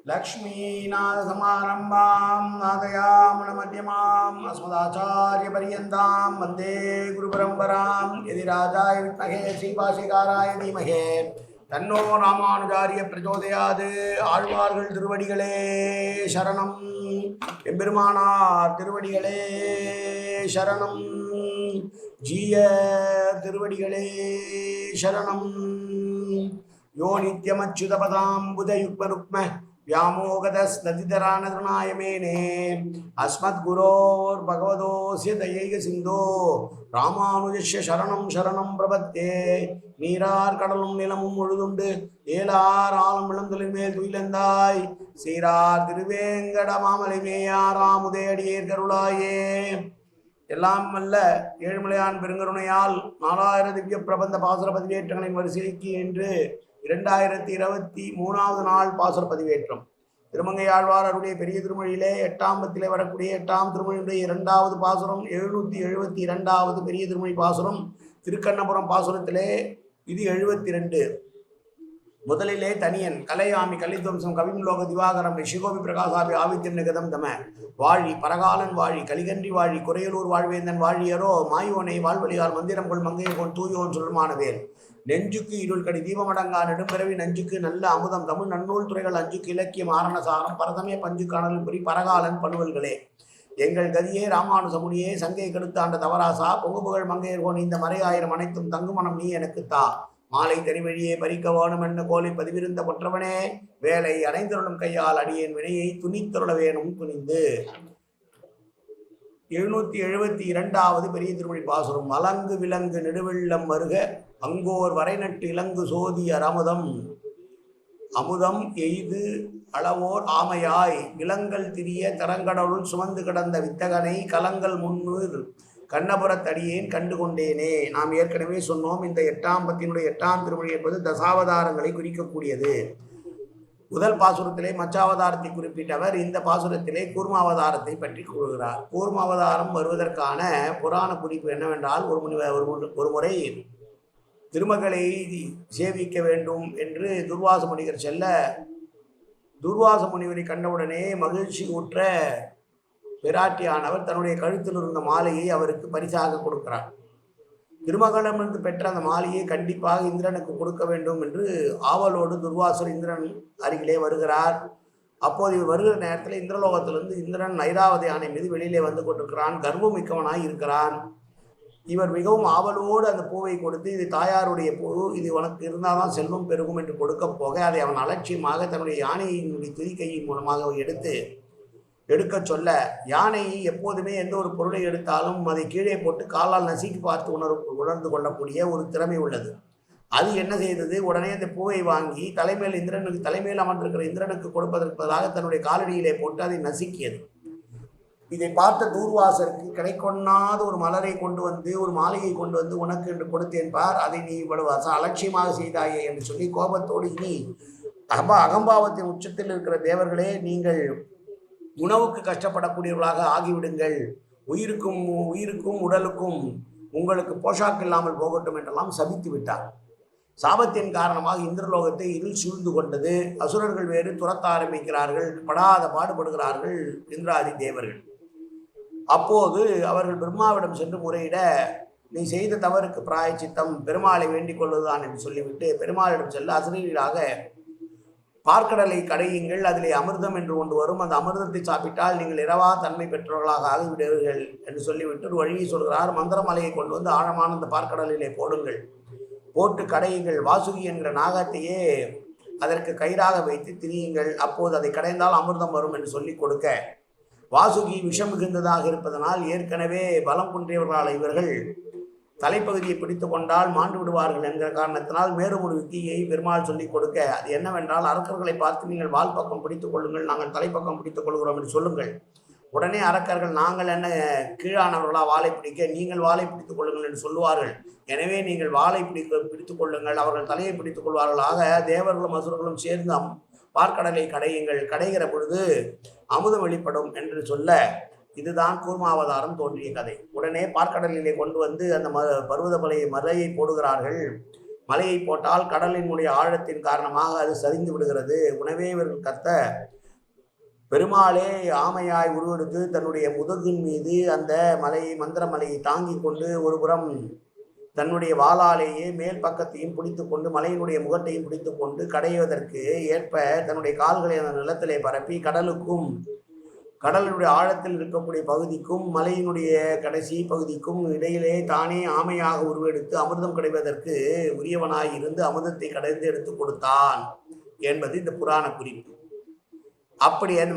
लक्ष्मीनाथसमारम्भां नादयामनमध्यमाम् अस्मदाचार्यपर्यन्तां वन्दे गुरुपरम्परां यदिराजाय विद्महे श्रीभाष्यकाराय धीमहि तन्नो रामानुजार्य प्रचोदयात् ஆழ்வார்கள் திருவடிகளே சரணம் எம்பெருமானார் திருவடிகளே சரணம் ஜீய திருவடிகளே சரணம் यो नित्यमच्युतपदाम्बुजयुग्मरुक्म व्यामोगतस्तदितरानतृणाय मेने अस्मद्गुरोर्भगवतोऽस्य दयैकसिन्धो रामानुजस्य शरणं शरणं प्रपद्ये நீரார் கடலும் நிலமும் முழுதுண்டு ஏலார் ஆளும் விளந்தலின் மேல் துயிலந்தாய் சீரார் திருவேங்கட மாமலை மேயாராமுதேடியேர் கருளாயே எல்லாம் வல்ல ஏழுமலையான் பெருங்கருணையால் 4000 திவ்ய பிரபந்த பாசுர பதிவேற்றங்களின் வரிசைக்கு என்று 2023வது நாள் பாசுர பதிவேற்றம். திருமங்கையாழ்வார் அருடைய பெரிய திருமொழியிலே 8ஆம் பத்திலே வரக்கூடிய 8ஆம் திருமொழியுடைய 2வது பாசுரம் 772வது பெரிய திருமொழி பாசுரம் திருக்கண்ணபுரம் பாசுரத்திலே இது 72. முதலிலே தனியன் கலையாமி கலித்வம்சம் கவிம் லோக திவாகரம் ஷிகோபி பிரகாசாபி ஆவித்யம் நிகதம் தம வாழி பரகாலன் வாழி கலிகன்றி வாழி குறையலூர் வாழ்வேந்தன் வாழியரோ மாயோனை வாழ்வழியால் மந்திரம் கொள் மங்கையகோன் தூயோன் சொல்மானவேல் நெஞ்சுக்கு இருள் கடி தீபமடங்கா நெடும்பிறவி நஞ்சுக்கு நல்ல அமுதம் தமிழ் நன்னூல் துறைகள் அஞ்சுக்கு இலக்கியம் ஆரணசாரம் பரதமே பஞ்சு காணல் புரி பரகாலன் பணுவல்களே எங்கள் கதியே ராமானுசமுனியே சங்கை கெடுத்தாண்ட தவராசா பொங்கு புகழ் மங்கையர்கோன் இந்த மறையாயிரம் அனைத்தும் தங்குமணம் நீ எனக்கு தா மாலை தனிவழியே பறிக்க வேணும் என்ன கோலை பதிவிருந்த பொற்றவனே வேலை அடைந்தருளும் கையால் அடியேன் வினையை துணித்தருள வேணும் துணிந்து. 772வது பெரிய திருமொழி பாசுரம். அலங்கு விலங்கு நெடுவெள்ளம் வருக அங்கோர் வரை நட்டு இலங்கு சோதி அரமுதம் அமுதம் எய்து அளவோர் ஆமையாய் விலங்கல் திரிய தரங்கடவுள் சுமந்து கிடந்த வித்தகனை கலங்கள் முன்னூர் கண்ணபுரத்தடியேன் கண்டு கொண்டேனே. நாம் ஏற்கனவே சொன்னோம், இந்த 8ஆம் பத்தினுடைய 8ஆம் திருமொழி என்பது தசாவதாரங்களை குறிக்கக்கூடியது. முதல் பாசுரத்திலே மச்சாவதாரத்தை குறிப்பிட்டவர் இந்த பாசுரத்திலே கூர்மாவதாரத்தை பற்றி கூறுகிறார். கூர்மாவதாரம் வருவதற்கான புராண குறிப்பு என்னவென்றால், ஒரு முறை திருமகளை சேவிக்க வேண்டும் என்று துர்வாச முனிவர் செல்ல, துர்வாச முனிவரை கண்டவுடனே மகிழ்ச்சி உற்ற பிராட்டியானவர் தன்னுடைய கழுத்தில் இருந்த மாலையை அவருக்கு பரிசாக கொடுக்கிறார். திருமகளிடமிருந்து பெற்ற அந்த மாலையை கண்டிப்பாக இந்திரனுக்கு கொடுக்க வேண்டும் என்று ஆவலோடு துர்வாசர் இந்திரன் அருகிலே வருகிறார். அப்போது இவர் வருகிற நேரத்தில் இந்திரலோகத்திலிருந்து இந்திரன் ஐராவதி யானை மீது வெளியிலே வந்து கொண்டிருக்கிறான். கர்வம் மிக்கவனாய் இருக்கிறான். இவர் மிகவும் ஆவலோடு அந்த பூவை கொடுத்து, இது தாயாருடைய பூ, இது உனக்கு இருந்தால் தான் செல்வம் பெருகும் என்று கொடுக்க போக, அதை அவன் அலட்சியமாக தன்னுடைய யானையினுடைய துதிக்கையின் மூலமாக எடுக்க சொல்ல, யானை எப்போதுமே எந்த ஒரு பொருளை எடுத்தாலும் அதை கீழே போட்டு காலால் நசுக்கி பார்த்து உணர்ந்து கொள்ளக்கூடிய ஒரு திறமை உள்ளது. அது என்ன செய்தது, உடனே அந்த பூவை வாங்கி தலைமையில் அமர்ந்திருக்கிற இந்திரனுக்கு கொடுப்பதற்காக தன்னுடைய காலடியிலே போட்டு அதை நசுக்கியது. இதை பார்த்த தூர்வாசருக்கு கிடைக்கொண்ணாத ஒரு மலரை கொண்டு வந்து, ஒரு மாலையை கொண்டு வந்து உனக்கு என்று கொடுத்தேன் பார், அதை நீ இவ்வளவு அலட்சியமாக செய்தாயே என்று சொல்லி கோபத்தோடு, இனி அகம்பாவத்தின் உச்சத்தில் இருக்கிற தேவர்களே, நீங்கள் உணவுக்கு கஷ்டப்படக்கூடியவர்களாக ஆகிவிடுங்கள், உயிருக்கும் உடலுக்கும் உங்களுக்கு போஷாக்கு இல்லாமல் போகட்டும் என்றெல்லாம் சபித்து விட்டார். சாபத்தின் காரணமாக இந்திரலோகத்தை இருள் சூழ்ந்து கொண்டது. அசுரர்கள் வேறு துரத்த ஆரம்பிக்கிறார்கள், படாத பாடுபடுகிறார்கள் இந்திராதி தேவர்கள். அப்போது அவர்கள் பிரம்மாவிடம் சென்று முறையிட, நீ செய்த தவறுக்கு பிராயச்சித்தம் பெருமாளை வேண்டிக் கொள்வதுதான் என்று சொல்லிவிட்டு பெருமாளிடம் செல்ல, அசுரீராக பார்க்கடலை கடையுங்கள், அதிலே அமிர்தம் என்று கொண்டு வரும், அந்த அமிர்தத்தை சாப்பிட்டால் நீங்கள் இரவா தன்மை பெற்றவர்களாக ஆகிவிடுவீர்கள் என்று சொல்லிவிட்டு ஒரு வழியை சொல்கிறார். மந்திரமலையை கொண்டு வந்து ஆழமான அந்த பார்க்கடலிலே போடுங்கள், போட்டு கடையுங்கள், வாசுகி என்கிற நாகத்தையே அதற்கு கயிறாக வைத்து திரியுங்கள், அப்போது அதை கடைந்தால் அமிர்தம் வரும் என்று சொல்லி கொடுக்க, வாசுகி விஷம் மிகுந்ததாக இருப்பதனால் ஏற்கனவே பலம் குன்றியவர்களால் இவர்கள் தலைப்பகுதியை பிடித்து கொண்டால் மாண்டு விடுவார்கள் என்கிற காரணத்தினால் மேலும் ஒரு வித்தியை பெருமாள் சொல்லிக் கொடுக்க, அது என்னவென்றால், அரக்கர்களை பார்த்து நீங்கள் வால் பக்கம் பிடித்துக் கொள்ளுங்கள், நாங்கள் தலைப்பக்கம் பிடித்துக் கொள்கிறோம் என்று சொல்லுங்கள். உடனே அரக்கர்கள், நாங்கள் என்ன கீழானவர்களா வாளை பிடிக்க, நீங்கள் வாளை பிடித்துக் கொள்ளுங்கள் என்று சொல்லுவார்கள். எனவே நீங்கள் வாளை பிடித்துக் கொள்ளுங்கள், அவர்கள் தலையை பிடித்துக் கொள்வார்கள். ஆக தேவர்களும் அசுரர்களும் சேர்ந்து பார்க்கடலை கடையுங்கள், கடைகிற பொழுது அமுதம் வெளிப்படும் என்று சொல்ல, இதுதான் கூர்மாவதாரம் தோன்றிய கதை. உடனே பார்க்கடலிலே கொண்டு வந்து அந்த பர்வத மலையை போடுகிறார்கள். மலையை போட்டால் கடலினுடைய ஆழத்தின் காரணமாக அது சரிந்து விடுகிறது. உணவே இவர்கள் கத்த பெருமாளே ஆமையாய் உருவெடுத்து தன்னுடைய முதுகின் மீது அந்த மந்திர மலையை தாங்கி கொண்டு ஒரு புறம் தன்னுடைய வாளாலேயே மேல் பக்கத்தையும் பிடித்து கொண்டு மலையினுடைய முகத்தையும் பிடித்து கொண்டு கடைவதற்கு ஏற்ப தன்னுடைய கால்களை அந்த நிலத்திலே பரப்பி கடலினுடைய ஆழத்தில் இருக்கக்கூடிய பகுதிக்கும் மலையினுடைய கடைசி பகுதிக்கும் இடையிலே தானே ஆமையாக உருவெடுத்து அமிர்தம் கிடைப்பதற்கு உரியவனாய் இருந்து அமிர்தத்தை கடைந்து எடுத்து கொடுத்தான் என்பது இந்த புராண குறிப்பு. அப்படி அந்த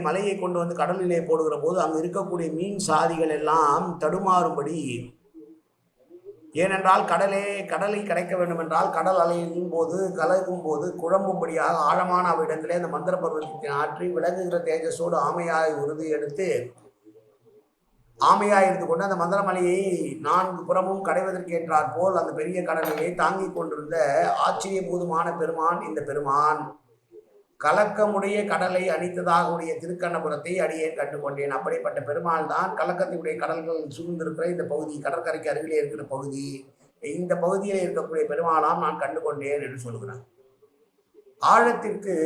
மலையை கொண்டு வந்து கடலிலே போடுகிற போது அங்கு இருக்கக்கூடிய மீன் சாதிகள் எல்லாம் தடுமாறும்படி, ஏனென்றால் கடலை கிடைக்க வேண்டும் என்றால் கடல் அலையின் போது கலக்கும் போது குழம்பும்படியாக ஆழமான அவ்விடத்திலே அந்த மந்திர பருவத்தின் ஆற்றி விளங்குகிற தேஜஸோடு ஆமையாய் உறுதி எடுத்து ஆமையாய் இருந்து கொண்டு அந்த மந்திரமலையை 4 புறமும் கடைவதற்கேற்றாற் போல் அந்த பெரிய கடலிலே தாங்கிக் கொண்டிருந்த ஆச்சரியபூதமான பெருமான் இந்த பெருமான். கலக்கமுடைய கடலை அணித்ததாகவுடைய திருக்கண்ணபுரத்தை அடியேன் கண்டு கொண்டேன். அப்படிப்பட்ட பெருமாள் தான் கலக்கத்தினுடைய கடல்கள் சூழ்ந்திருக்கிற இந்த பகுதி, கடற்கரைக்கு அருகிலே இருக்கிற பகுதி, இந்த பகுதியில் இருக்கக்கூடிய பெருமாளாம் நான் கண்டு கொண்டேன் என்று சொல்கிறார். ஆழத்திற்கு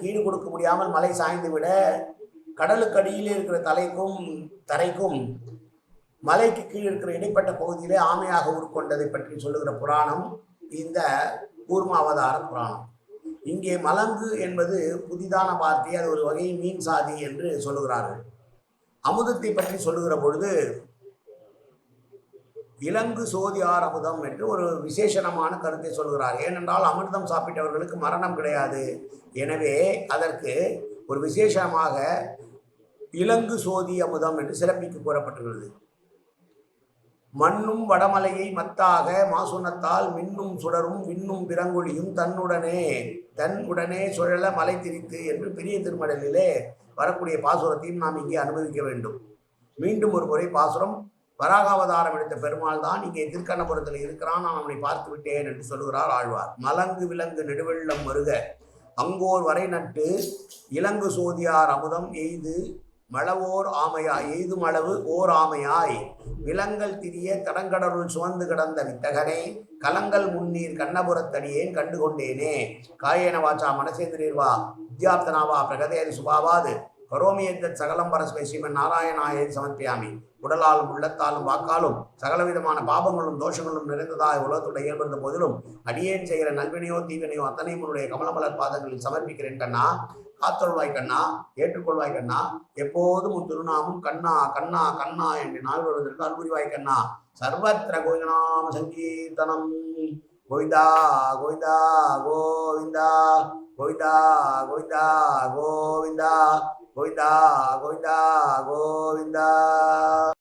ஈடு கொடுக்க முடியாமல் மலை சாய்ந்து விட கடலுக்கு அடியிலே இருக்கிற தரைக்கும் மலைக்கு கீழே இருக்கிற இடைப்பட்ட பகுதியிலே ஆமையாக உருக்கொண்டதை பற்றி சொல்லுகிற புராணம் இந்த கூர்மாவதார புராணம். இங்கே மலங்கு என்பது புதிதான வார்த்தை, அது ஒரு வகை மீன் சாதி என்று சொல்லுகிறார்கள். அமுதத்தை பற்றி சொல்லுகிற பொழுது இலங்கு சோதியார் அமுதம் என்று ஒரு விசேஷமான கருத்தை சொல்கிறார். ஏனென்றால் அமிர்தம் சாப்பிட்டவர்களுக்கு மரணம் கிடையாது. எனவே அதற்கு ஒரு விசேஷமாக இலங்கு சோதி அமுதம் என்று சிறப்பிக்கு கூறப்பட்டுள்ளது. மண்ணும் வடமலையை மத்தாக மாசுனத்தால் மின்னும் சுடரும் விண்ணும் பிறங்கொழியும் தன் உடனே சுழல மலை திரித்து என்று பெரிய திருமடலிலே வரக்கூடிய பாசுரத்தையும் நாம் இங்கே அனுபவிக்க வேண்டும். மீண்டும் ஒரு முறை பாசுரம், வராகாவதாரம் எடுத்த பெருமாள் தான் இங்கே திருக்கண்ணபுரத்தில் இருக்கிறான், நான் அவனை பார்த்து விட்டேன் என்று சொல்கிறார் ஆழ்வார். மலங்கு விலங்கு நெடுவெள்ளம் வருக அங்கோர் வரை நட்டு இலங்கு சோதியார் அமுதம் எய்து மளவோர் ஆமையாய் எய்தும் அளவு ஓர் ஆமையாய் விலங்கல் திரிய தடங்கடருள் சுமந்து கிடந்த வித்தகனே கலங்கல் முன்னீர் கண்ணபுரத்தடியேன் கண்டு கொண்டேனே. காயேன வாச்சா மனசேந்திரீர்வா வித்யாப்தனாவா பிரகதேரி சுபாவாது கரோமியத்தத் சகலம் பரஸ்மை ஸ்ரீமன் நாராயணாயை சமர்ப்பியாமி. உடலாலும் உள்ளத்தாலும் வாக்காலும் சகலவிதமான பாபங்களும் தோஷங்களும் நிறைந்ததாக உலகத்துடைய இயல்பிருந்த போதிலும் அடியேன் செய்கிற நல்வினையோ தீவினையோ அத்தனை முன்னுடைய கமலமலர் பாதங்களில் சமர்ப்பிக்கிறேன் கண்ணா. காத்தொள்வாய் கண்ணா, ஏற்றுக்கொள்வாய் கண்ணா, எப்போதும் உன் திருநாமும் கண்ணா கண்ணா கண்ணா என்று நாள் வருவதற்கு அன்புரிவாய் கண்ணா. சர்வத்திர கோவிந்தநாம சங்கீர்த்தனம் கோவிந்தா கோவிந்தா கோவிந்தா கோவிந்தா கோவிந்தா கோவிந்தா கோவிந்தா கோவிந்தா கோவிந்தா.